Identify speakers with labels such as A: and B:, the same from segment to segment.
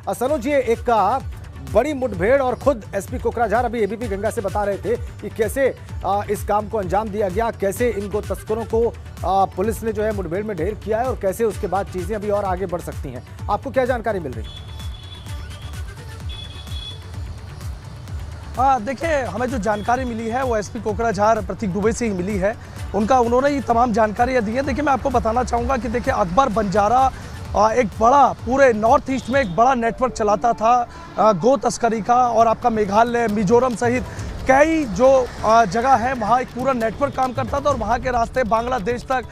A: सनोज जी, एक बड़ी मुठभेड़ और खुद एसपी कोकराझार अभी एबीपी गंगा से बता रहे थे कि कैसे इस काम को अंजाम दिया गया, कैसे इनको तस्करों को पुलिस ने जो है मुठभेड़ में ढेर किया है और कैसे उसके बाद चीजें अभी और आगे बढ़ सकती हैं। आपको क्या जानकारी मिल रही है?
B: देखिए, हमें जो जानकारी मिली है वो एसपी कोकराझार प्रतीक दुबे से ही मिली है। उन्होंने ये तमाम जानकारियाँ दी हैं। देखिए, मैं आपको बताना चाहूँगा कि देखिए, अकबर बंजारा एक बड़ा पूरे नॉर्थ ईस्ट में एक बड़ा नेटवर्क चलाता था गो तस्करी का, और आपका मेघालय, मिजोरम सहित कई जो जगह है वहाँ एक पूरा नेटवर्क काम करता था और वहाँ के रास्ते बांग्लादेश तक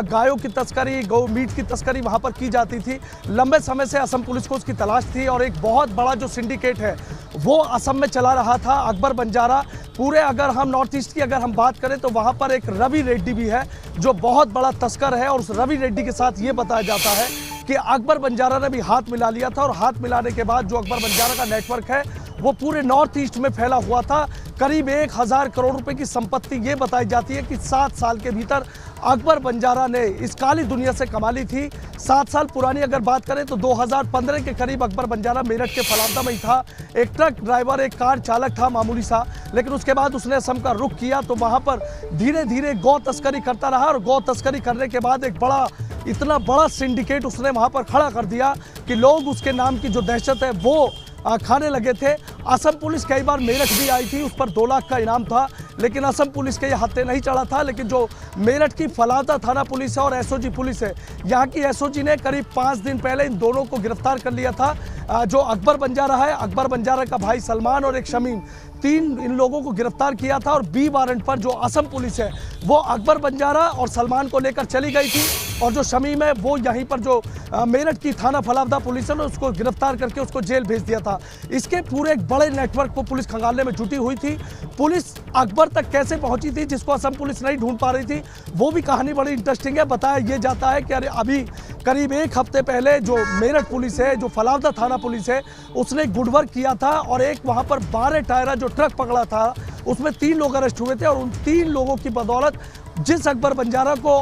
B: गायों की तस्करी, गौ मीट की तस्करी वहाँ पर की जाती थी। लंबे समय से असम पुलिस को उसकी तलाश थी और एक बहुत बड़ा जो सिंडिकेट है वो असम में चला रहा था अकबर बंजारा। पूरे अगर हम नॉर्थ ईस्ट की अगर हम बात करें तो वहाँ पर एक रवि रेड्डी भी है जो बहुत बड़ा तस्कर है, और उस रवि रेड्डी के साथ ये बताया जाता है कि अकबर बंजारा ने भी हाथ मिला लिया था, और हाथ मिलाने के बाद जो अकबर बंजारा का नेटवर्क है वो पूरे नॉर्थ ईस्ट में फैला हुआ था। करीब 1000 करोड़ रुपए की संपत्ति ये बताई जाती है कि 7 साल के भीतर अकबर बंजारा ने इस काली दुनिया से कमा ली थी। 7 साल पुरानी अगर बात करें तो 2015 के करीब अकबर बंजारा मेरठ के फलावदा में ही था। एक ट्रक ड्राइवर, एक कार चालक था मामूली सा, लेकिन उसके बाद उसने असम का रुख किया तो वहाँ पर धीरे धीरे गौ तस्करी करता रहा, और गौ तस्करी करने के बाद एक इतना बड़ा सिंडिकेट उसने वहाँ पर खड़ा कर दिया कि लोग उसके नाम की जो दहशत है वो खाने लगे थे। असम पुलिस कई बार मेरठ भी आई थी, उस पर 2 लाख का इनाम था, लेकिन असम पुलिस के ये हत्थे नहीं चढ़ा था। लेकिन जो मेरठ की फलावदा थाना पुलिस है और एसओजी पुलिस है, यहाँ की एसओजी ने करीब 5 दिन पहले इन दोनों को गिरफ्तार कर लिया था। जो अकबर बंजारा है, अकबर बंजारा का भाई सलमान और एक शमीम, 3 इन लोगों को गिरफ्तार किया था। और बी वारंट पर जो असम पुलिस है वो अकबर बंजारा और सलमान को लेकर चली गई थी, और जो शमीम है वो यहीं पर जो मेरठ की थाना फलावदा पुलिस है उसको गिरफ्तार करके उसको जेल भेज दिया था। इसके पूरे एक बड़े नेटवर्क को पुलिस खंगालने में जुटी हुई थी। पुलिस अकबर तक कैसे पहुंची थी जिसको असम पुलिस नहीं ढूंढ पा रही थी, वो भी कहानी बड़ी इंटरेस्टिंग है। बताया ये जाता है कि अभी करीब 1 हफ्ते पहले जो मेरठ पुलिस है, जो फलावदा थाना पुलिस है, उसने गुडवर्क किया था और एक वहां पर 12 टायरा जो ट्रक पकड़ा था उसमें 3 लोग अरेस्ट हुए थे, और उन 3 लोगों की बदौलत जिस अकबर बंजारा को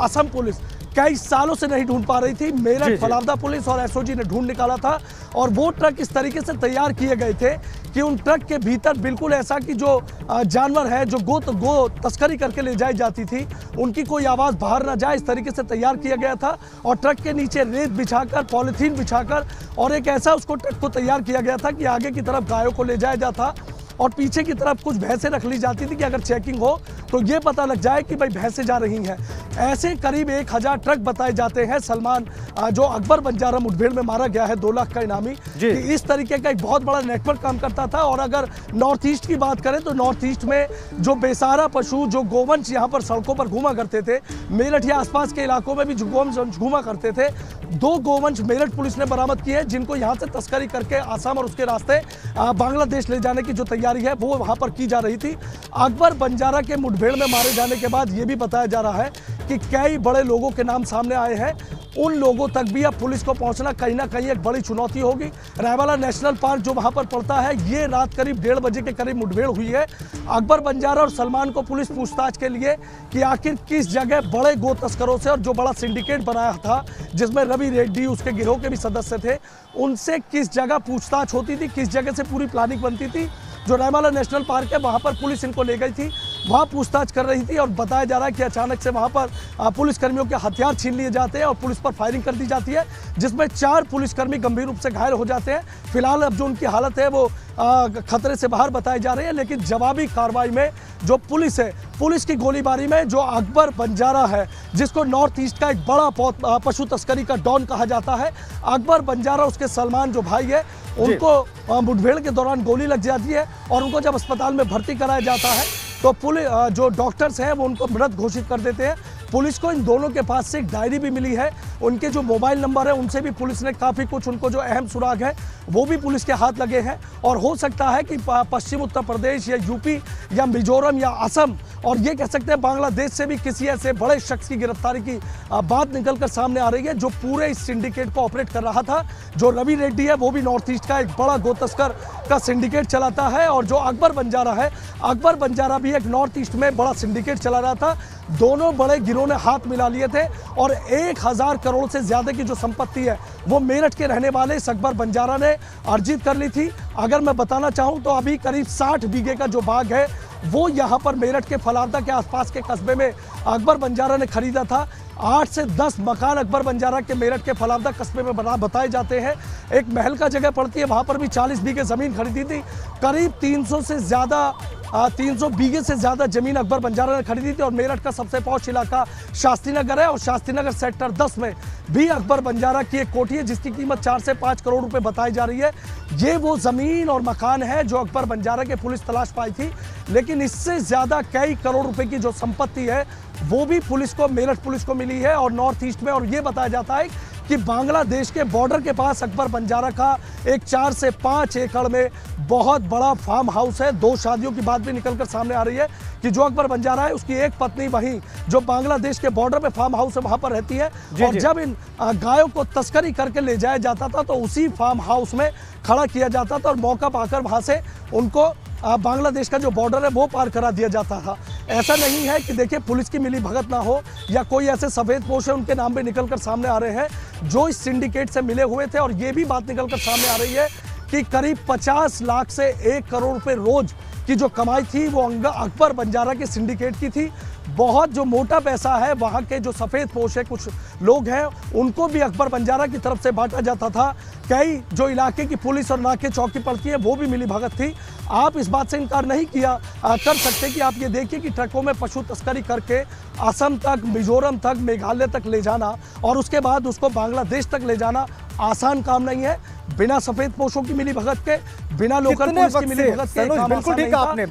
B: असम पुलिस कई सालों से नहीं ढूंढ पा रही थी, मेरठ फलावदा पुलिस और एसओजी ने ढूंढ निकाला था। और वो ट्रक इस तरीके से तैयार किए गए थे कि उन ट्रक के भीतर बिल्कुल ऐसा कि जो जानवर है जो गो तस्करी करके ले जाई जाती थी उनकी कोई आवाज़ बाहर ना जाए, इस तरीके से तैयार किया गया था। और ट्रक के नीचे रेत बिछाकर, पॉलीथीन बिछाकर, और एक ऐसा उसको ट्रक को तैयार किया गया था कि आगे की तरफ गायों को ले जाया जाता और पीछे की तरफ कुछ भैंसें रख ली जाती थी कि अगर चेकिंग हो तो ये पता लग जाए कि भाई भैंसें जा रही हैं। ऐसे करीब 1000 ट्रक बताए जाते हैं। सलमान जो अकबर बंजारा मुठभेड़ में मारा गया है 2 लाख का इनामी, कि इस तरीके का एक बहुत बड़ा नेटवर्क काम करता था। और अगर नॉर्थ ईस्ट की बात करें तो नॉर्थ ईस्ट में जो बेसहारा पशु, जो गोवंश यहाँ पर सड़कों पर घूमा करते थे, मेरठ या आसपास के इलाकों में भी जो गोवंश घूमा करते थे, 2 गोवंश मेरठ पुलिस ने बरामद किए हैं जिनको यहाँ से तस्करी करके आसाम और उसके रास्ते बांग्लादेश ले जाने की जो तैयारी है वो वहाँ पर की जा रही थी। अकबर बंजारा के मुठभेड़ में मारे जाने के बाद ये भी बताया जा रहा है कि कई बड़े लोगों के नाम सामने आए हैं। उन लोगों तक भी अब पुलिस को पहुंचना कहीं ना कहीं एक बड़ी चुनौती होगी। रायवाला नेशनल पार्क जो वहां पर पड़ता है, ये रात करीब 1:30 बजे के करीब मुठभेड़ हुई है। अकबर बंजारा और सलमान को पुलिस पूछताछ के लिए कि आखिर किस जगह बड़े गो तस्करों से और जो बड़ा सिंडिकेट बनाया था जिसमें रवि रेड्डी उसके गिरोह के भी सदस्य थे, उनसे किस जगह पूछताछ होती थी, किस जगह से पूरी प्लानिंग बनती थी। जो रायवाला नेशनल पार्क है वहाँ पर पुलिस इनको ले गई थी, वहाँ पूछताछ कर रही थी, और बताया जा रहा है कि अचानक से वहाँ पर पुलिसकर्मियों के हथियार छीन लिए जाते हैं और पुलिस पर फायरिंग कर दी जाती है, जिसमें 4 पुलिसकर्मी गंभीर रूप से घायल हो जाते हैं। फिलहाल अब जो उनकी हालत है वो खतरे से बाहर बताई जा रही है। लेकिन जवाबी कार्रवाई में जो पुलिस है, पुलिस की गोलीबारी में जो अकबर बंजारा है, जिसको नॉर्थ ईस्ट का एक बड़ा पशु तस्करी का डॉन कहा जाता है, अकबर बंजारा, उसके सलमान जो भाई है, उनको मुठभेड़ के दौरान गोली लग जाती है और उनको जब अस्पताल में भर्ती कराया जाता है तो पुलिस जो डॉक्टर्स हैं वो उनको मृत घोषित कर देते हैं। पुलिस को इन दोनों के पास से एक डायरी भी मिली है, उनके जो मोबाइल नंबर है उनसे भी पुलिस ने काफ़ी कुछ, उनको जो अहम सुराग है वो भी पुलिस के हाथ लगे हैं। और हो सकता है कि पश्चिम उत्तर प्रदेश या यूपी या मिजोरम या असम और ये कह सकते हैं बांग्लादेश से भी किसी ऐसे बड़े शख्स की गिरफ्तारी की बात निकलकर सामने आ रही है जो पूरे इस सिंडिकेट को ऑपरेट कर रहा था। जो रवि रेड्डी है वो भी नॉर्थ ईस्ट का एक बड़ा गो तस्कर का सिंडिकेट चलाता है, और जो अकबर बंजारा है, अकबर बंजारा भी एक नॉर्थ ईस्ट में बड़ा सिंडिकेट चला रहा था। दोनों बड़े गिरोह ने हाथ मिला लिए थे और 1000 करोड़ से ज़्यादा की जो संपत्ति है वो मेरठ के रहने वाले इस अकबर बंजारा ने अर्जित कर ली थी। अगर मैं बताना चाहूँ तो अभी करीब 60 बीघे का जो बाग है वो यहाँ पर मेरठ के फलावदा के आसपास के कस्बे में अकबर बंजारा ने खरीदा था। 8 से 10 मकान अकबर बंजारा के मेरठ के फलावदा कस्बे में बताए जाते हैं। एक महल का जगह पड़ती है, वहाँ पर भी 40 बीघे ज़मीन खरीदी थी। करीब 300 बीघे से ज़्यादा ज़मीन अकबर बंजारा ने खरीदी थी। और मेरठ का सबसे पॉश इलाका शास्त्री नगर है और शास्त्री नगर सेक्टर 10 में भी अकबर बंजारा की एक कोठी है जिसकी कीमत 4 से 5 करोड़ रुपए बताई जा रही है। ये वो ज़मीन और मकान है जो अकबर बंजारा के पुलिस तलाश पाई थी, लेकिन इससे ज़्यादा कई करोड़ रुपए की जो संपत्ति है वो भी पुलिस को, मेरठ पुलिस को मिली है और नॉर्थ ईस्ट में। और ये बताया जाता है कि बांग्लादेश के बॉर्डर के पास अकबर बंजारा का एक 4 से 5 एकड़ में बहुत बड़ा फार्म हाउस है। 2 शादियों की बात भी निकलकर सामने आ रही है कि जो अकबर बंजारा है उसकी एक पत्नी वहीं जो बांग्लादेश के बॉर्डर पे फार्म हाउस है वहां पर रहती है। और जब इन गायों को तस्करी करके ले जाया जाता था तो उसी फार्म हाउस में खड़ा किया जाता था और मौका पाकर वहां से उनको बांग्लादेश का जो बॉर्डर है वो पार करा दिया जाता था। ऐसा नहीं है कि देखिए पुलिस की मिली भगत ना हो या कोई ऐसे सफेद पोश है उनके नाम भी निकलकर सामने आ रहे हैं जो इस सिंडिकेट से मिले हुए थे। और ये भी बात निकलकर सामने आ रही है कि करीब 50 लाख से 1 करोड़ रुपए रोज की जो कमाई थी वो अकबर बंजारा के सिंडिकेट की थी। बहुत जो मोटा पैसा है वहाँ के जो सफ़ेद पोश है कुछ लोग हैं उनको भी अकबर बंजारा की तरफ से बांटा जाता था। कई जो इलाके की पुलिस और नाके चौकी पड़ती है वो भी मिली भगत थी। आप इस बात से इनकार नहीं कर सकते कि आप ये देखिए कि ट्रकों में पशु तस्करी करके असम तक, मिजोरम तक, मेघालय तक ले जाना और उसके बाद उसको बांग्लादेश तक ले जाना आसान काम नहीं है। बिना सफेद पोशों की मिली भगत के, बिना लोकल पुलिस की मिली भगत के काम
A: बिल्कुल ठीक है आपने।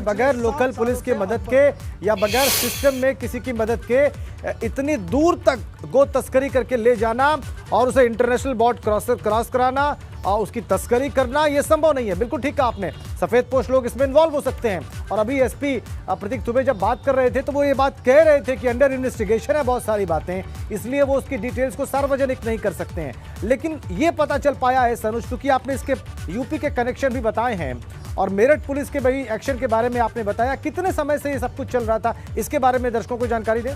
A: बगैर लोकल पुलिस की मदद के या बगैर सिस्टम में किसी की मदद के इतनी दूर तक गो तस्करी करके ले जाना और उसे इंटरनेशनल बॉर्डर क्रॉस कराना और उसकी तस्करी करना यह संभव नहीं है। बिल्कुल ठीक है आपने। सफेद पोश लोग इसमें इन्वॉल्व हो सकते हैं। और अभी एसपी प्रतीक दुबे जब बात कर रहे थे तो वो ये बात कह रहे थे कि अंडर इन्वेस्टिगेशन है बहुत सारी बातें, इसलिए वो उसकी डिटेल्स को सार्वजनिक नहीं कर सकते हैं। लेकिन ये पता चल पाया है सनुज, क्योंकि आपने इसके यूपी के कनेक्शन भी बताए हैं और मेरठ पुलिस के भाई एक्शन के बारे में आपने बताया, कितने समय से ये सब कुछ चल रहा था इसके बारे में दर्शकों को जानकारी दें।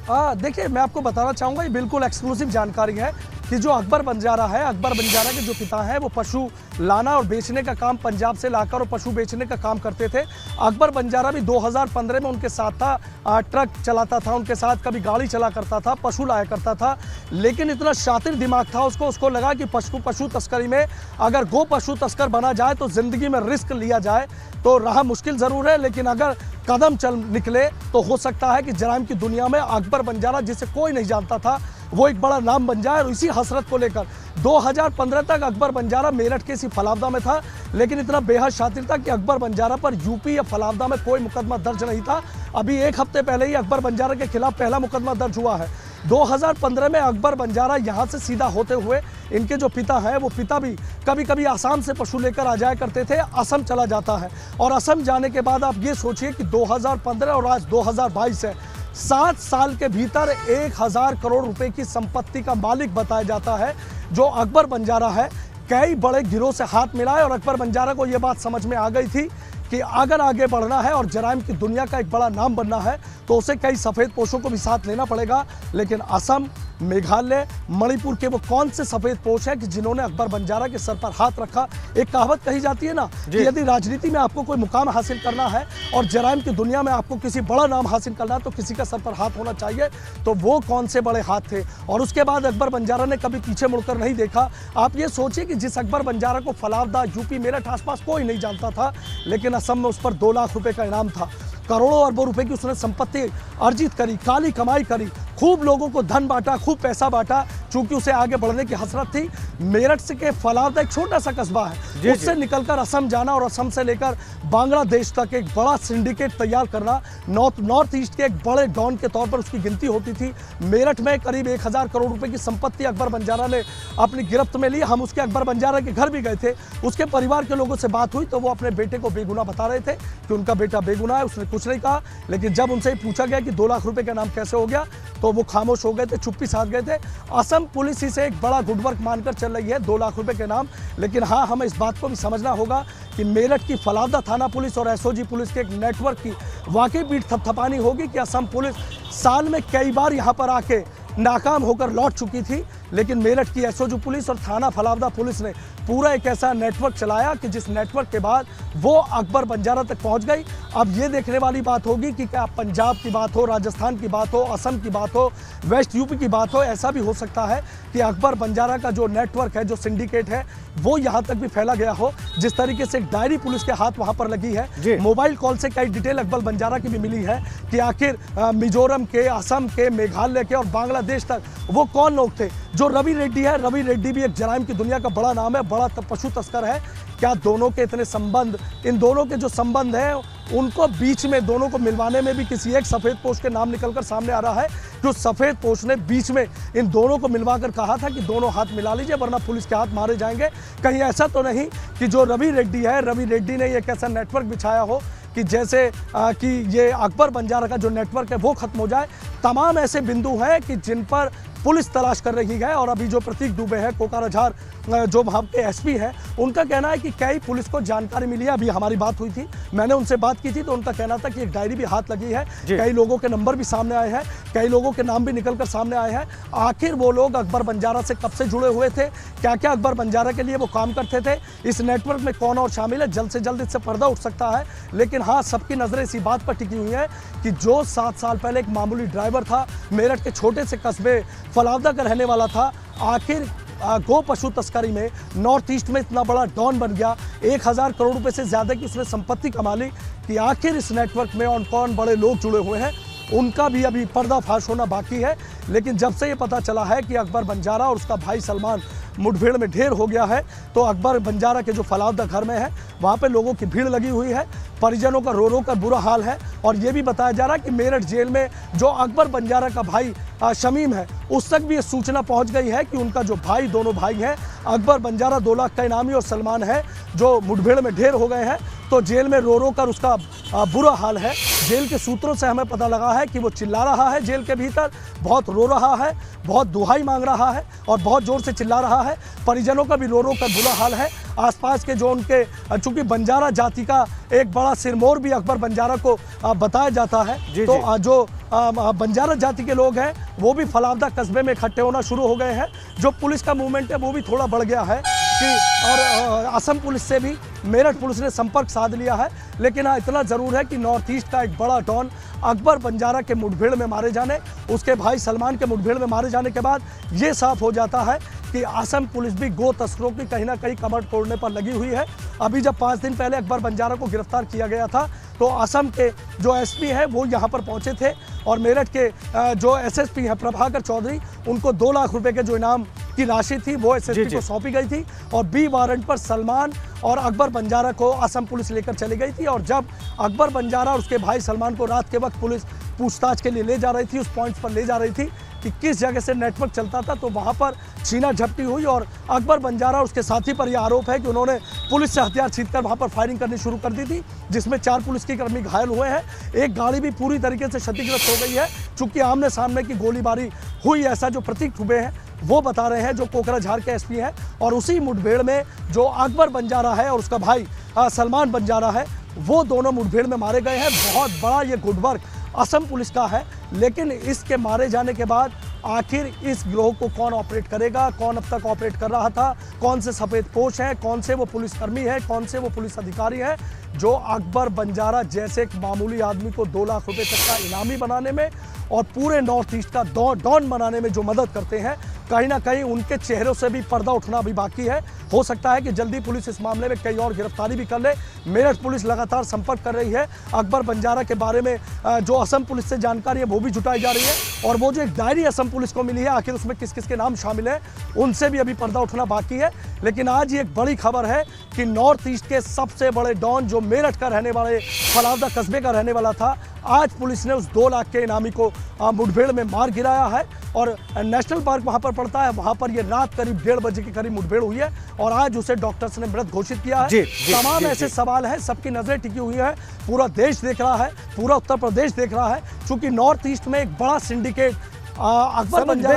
B: देखिए मैं आपको बताना चाहूँगा ये बिल्कुल एक्सक्लूसिव जानकारी है कि जो अकबर बंजारा है, अकबर बंजारा के जो पिता हैं वो पशु लाना और बेचने का काम पंजाब से लाकर और पशु बेचने का काम करते थे। अकबर बंजारा भी 2015 में उनके साथ था, ट्रक चलाता था उनके साथ, कभी गाड़ी चला करता था, पशु लाया करता था। लेकिन इतना शातिर दिमाग था उसको लगा कि पशु तस्करी में अगर गो पशु तस्कर बना जाए तो ज़िंदगी में रिस्क लिया जाए तो राह मुश्किल ज़रूर है, लेकिन अगर कदम चल निकले तो हो सकता है कि जराइम की दुनिया में अकबर बंजारा जिसे कोई नहीं जानता था वो एक बड़ा नाम बन जाए। और इसी हसरत को लेकर 2015 तक अकबर बंजारा मेरठ के इसी फलावदा में था, लेकिन इतना बेहद शातिर था कि अकबर बंजारा पर यूपी या फलावदा में कोई मुकदमा दर्ज नहीं था। अभी 1 हफ्ते पहले ही अकबर बंजारा के खिलाफ पहला मुकदमा दर्ज हुआ है। 2015 में अकबर बंजारा यहाँ से सीधा होते हुए इनके जो पिता हैं वो पिता भी कभी कभी आसाम से पशु लेकर आ जाया करते थे, असम चला जाता है। और असम जाने के बाद आप ये सोचिए कि 2015 और आज 2022 है, 7 साल के भीतर 1000 करोड़ रुपए की संपत्ति का मालिक बताया जाता है जो अकबर बंजारा है। कई बड़े गिरोह से हाथ मिलाए और अकबर बंजारा को यह बात समझ में आ गई थी कि अगर आगे बढ़ना है और जराइम की दुनिया का एक बड़ा नाम बनना है तो उसे कई सफ़ेद पोशों को भी साथ लेना पड़ेगा। लेकिन असम, मेघालय, मणिपुर के वो कौन से सफ़ेद पोश हैं कि जिन्होंने अकबर बंजारा के सर पर हाथ रखा। एक कहावत कही जाती है ना कि यदि राजनीति में आपको कोई मुकाम हासिल करना है और जराइम की दुनिया में आपको किसी बड़ा नाम हासिल करना है तो किसी का सर पर हाथ होना चाहिए। तो वो कौन से बड़े हाथ थे। और उसके बाद अकबर बंजारा ने कभी पीछे मुड़कर नहीं देखा। आप ये सोचिए कि जिस अकबर बंजारा को फलावदा, यूपी, मेरठ आसपास कोई नहीं जानता था, लेकिन असम में उस पर 2 लाख रुपए का इनाम था। करोड़ों अरबों रुपए की उसने संपत्ति अर्जित करी, काली कमाई करी, खूब लोगों को धन बांटा, खूब पैसा बांटा, चूंकि उसे आगे बढ़ने की हसरत थी। मेरठ से के फलावदा एक छोटा सा कस्बा है, उससे निकलकर असम जाना और असम से लेकर बांग्लादेश तक एक बड़ा सिंडिकेट तैयार करना। नॉर्थ ईस्ट के एक बड़े डॉन के तौर पर उसकी गिनती होती थी। मेरठ में करीब 1000 करोड़ रुपए की संपत्ति अकबर बंजारा ने अपनी गिरफ्त में ली। हम उसके अकबर बंजारा के घर भी गए थे, उसके परिवार के लोगों से बात हुई तो वो अपने बेटे को बेगुनाह बता रहे थे कि उनका बेटा बेगुनाह है, उसने कुछ नहीं कहा, लेकिन जब उनसे पूछा गया कि 2 लाख रुपए का नाम कैसे हो गया तो वो खामोश हो गए थे, चुप्पी साध गए थे। असम पुलिस इसे एक बड़ा गुड वर्क मानकर चल रही है 2 लाख रुपए के नाम, लेकिन हाँ, हमें इस बात को भी समझना होगा कि मेरठ की फलावदा थाना पुलिस और एसओजी पुलिस के एक नेटवर्क की वाकई पीठ थपथपानी होगी कि असम पुलिस साल में कई बार यहाँ पर आके नाकाम होकर लौट चुकी थी, लेकिन मेरठ की एसओजी पुलिस और थाना फलावदा पुलिस ने पूरा एक ऐसा नेटवर्क चलाया कि जिस नेटवर्क के बाद वो अकबर बंजारा तक पहुंच गई। अब ये देखने वाली बात होगी कि क्या पंजाब की बात हो, राजस्थान की बात हो, असम की बात हो, वेस्ट यूपी की बात हो, ऐसा भी हो सकता है कि अकबर बंजारा का जो नेटवर्क है, जो सिंडिकेट है, वो यहाँ तक भी फैला गया हो। जिस तरीके से एक डायरी पुलिस के हाथ वहाँ पर लगी है, मोबाइल कॉल से कई डिटेल अकबर बंजारा की भी मिली है कि आखिर मिजोरम के, असम के, मेघालय के और बांग्लादेश तक वो कौन लोग थे। जो रवि रेड्डी है, रवि रेड्डी भी एक जराइम की दुनिया का बड़ा नाम है, बड़ा पशु तस्कर है। क्या दोनों के इतने संबंध, इन दोनों के जो संबंध हैं उनको बीच में दोनों को मिलवाने में भी किसी एक सफ़ेद पोश के नाम निकलकर सामने आ रहा है। जो सफ़ेद पोश ने बीच में इन दोनों को मिलवाकर कहा था कि दोनों हाथ मिला लीजिए वरना पुलिस के हाथ मारे जाएंगे। कहीं ऐसा तो नहीं कि जो रवि रेड्डी है, रवि रेड्डी ने एक ऐसा नेटवर्क बिछाया हो कि जैसे कि ये अकबर बंजारा का जो नेटवर्क है वो खत्म हो जाए। तमाम ऐसे बिंदु हैं कि जिन पर पुलिस तलाश कर रही है। और अभी जो प्रतीक दुबे है, कोकराझार जो वहाँ के एसपी हैं, उनका कहना है कि कई पुलिस को जानकारी मिली है। अभी हमारी बात हुई थी, मैंने उनसे बात की थी, तो उनका कहना था कि एक डायरी भी हाथ लगी है, कई लोगों के नंबर भी सामने आए हैं, कई लोगों के नाम भी निकलकर सामने आए हैं। आखिर वो लोग अकबर बंजारा से कब से जुड़े हुए थे, क्या क्या अकबर बंजारा के लिए वो काम करते थे, इस नेटवर्क में कौन और शामिल है, जल्द से जल्द इससे पर्दा उठ सकता है। लेकिन हाँ, सबकी नजरें इसी बात पर टिकी हुई है कि जो 7 साल पहले एक मामूली ड्राइवर था, मेरठ के छोटे से कस्बे फलावदा का रहने वाला था, आखिर गो पशु तस्करी में नॉर्थ ईस्ट में इतना बड़ा डॉन बन गया। 1000 करोड़ रुपए से ज़्यादा की उसने संपत्ति कमा ली कि आखिर इस नेटवर्क में और कौन बड़े लोग जुड़े हुए हैं, उनका भी अभी पर्दाफाश होना बाकी है। लेकिन जब से ये पता चला है कि अकबर बंजारा और उसका भाई सलमान मुठभेड़ में ढेर हो गया है, तो अकबर बंजारा के जो फलावदा घर में है वहाँ पे लोगों की भीड़ लगी हुई है, परिजनों का रो रो कर बुरा हाल है। और ये भी बताया जा रहा है कि मेरठ जेल में जो अकबर बंजारा का भाई शमीम है, उस तक भी ये सूचना पहुंच गई है कि उनका जो भाई, दोनों भाई हैं, अकबर बंजारा 2 लाख का इनामी और सलमान है, जो मुठभेड़ में ढेर हो गए हैं, तो जेल में रो रो कर उसका बुरा हाल है। जेल के सूत्रों से हमें पता लगा है कि वो चिल्ला रहा है जेल के भीतर, बहुत रो रहा है, बहुत दुहाई मांग रहा है और बहुत जोर से चिल्ला रहा है। परिजनों का भी रो रो कर बुरा हाल है। आसपास के जो उनके, चूंकि बंजारा जाति का एक बड़ा सिरमौर भी अकबर बंजारा को बताया जाता है, तो जो बंजारा जाति के लोग हैं वो भी फलावदा कस्बे में इकट्ठे होना शुरू हो गए हैं। जो पुलिस का मूवमेंट है वो भी थोड़ा बढ़ गया है कि और असम पुलिस से भी मेरठ पुलिस ने संपर्क साध लिया है। लेकिन हाँ, इतना ज़रूर है कि नॉर्थ ईस्ट का एक बड़ा डॉन अकबर बंजारा के मुठभेड़ में मारे जाने, उसके भाई सलमान के मुठभेड़ में मारे जाने के बाद ये साफ हो जाता है कि असम पुलिस भी गो तस्करों की कहीं ना कहीं कमर तोड़ने पर लगी हुई है। अभी जब 5 दिन पहले अकबर बंजारा को गिरफ्तार किया गया था, तो असम के जो एसपी हैं वो यहाँ पर पहुँचे थे और मेरठ के जो एसएसपी हैं प्रभाकर चौधरी, उनको 2 लाख रुपए के जो इनाम की राशि थी वो एसएसपी को सौंपी गई थी और बी वारंट पर सलमान और अकबर बंजारा को असम पुलिस लेकर चली गई थी। और जब अकबर बंजारा और उसके भाई सलमान को रात के वक्त पुलिस पूछताछ के लिए ले जा रही थी, उस पॉइंट पर ले जा रही थी कि किस जगह से नेटवर्क चलता था, तो वहाँ पर छीना झपटी हुई और अकबर बंजारा और उसके साथी पर यह आरोप है कि उन्होंने पुलिस से हथियार छीनकर वहाँ पर फायरिंग करनी शुरू कर दी थी, जिसमें 4 पुलिसकर्मी घायल हुए हैं। एक गाड़ी भी पूरी तरीके से क्षतिग्रस्त हो गई है। चूंकि आमने सामने की गोलीबारी हुई, ऐसा जो प्रतीक दुबे हैं वो बता रहे हैं, जो कोकराझार के एसपी हैं। और उसी मुठभेड़ में जो अकबर बंजारा है और उसका भाई सलमान बंजारा है, वो दोनों मुठभेड़ में मारे गए हैं। बहुत बड़ा ये गुड वर्क असम पुलिस का है। लेकिन इसके मारे जाने के बाद आखिर इस गिरोह को कौन ऑपरेट करेगा, कौन अब तक ऑपरेट कर रहा था, कौन से सफ़ेद पोश हैं, कौन से वो पुलिसकर्मी हैं, कौन से वो पुलिस अधिकारी हैं जो अकबर बंजारा जैसे एक मामूली आदमी को 2 लाख रुपए तक का इनामी बनाने में और पूरे नॉर्थ ईस्ट का डॉन बनाने में जो मदद करते हैं, कहीं ना कहीं उनके चेहरों से भी पर्दा उठना अभी बाकी है। हो सकता है कि जल्दी पुलिस इस मामले में कई और गिरफ्तारी भी कर ले। मेरठ पुलिस लगातार संपर्क कर रही है। अकबर बंजारा के बारे में जो असम पुलिस से जानकारी है वो भी जुटाई जा रही है और वो जो एक डायरी असम पुलिस को मिली है, आखिर उसमें किस किस के नाम शामिल हैं, उनसे भी अभी पर्दा उठना बाकी है। लेकिन आज ये एक बड़ी खबर है कि नॉर्थ ईस्ट के सबसे बड़े डॉन जो मेरठ का रहने वाले फलावदा कस्बे का रहने वाला था, आज पुलिस ने उस 2 लाख के इनामी को मुठभेड़ में मार गिराया है और नेशनल पार्क वहाँ पर पड़ता है, वहाँ पर ये रात करीब 1:30 बजे के करीब मुठभेड़ हुई है और आज उसे डॉक्टर्स ने मृत घोषित किया है। तमाम ऐसे सवाल हैं, सबकी नजरें टिकी हुई है, पूरा देश देख रहा है, पूरा उत्तर प्रदेश देख रहा है, चूंकि नॉर्थ ईस्ट में एक बड़ा सिंडिकेट अकबर बंजारा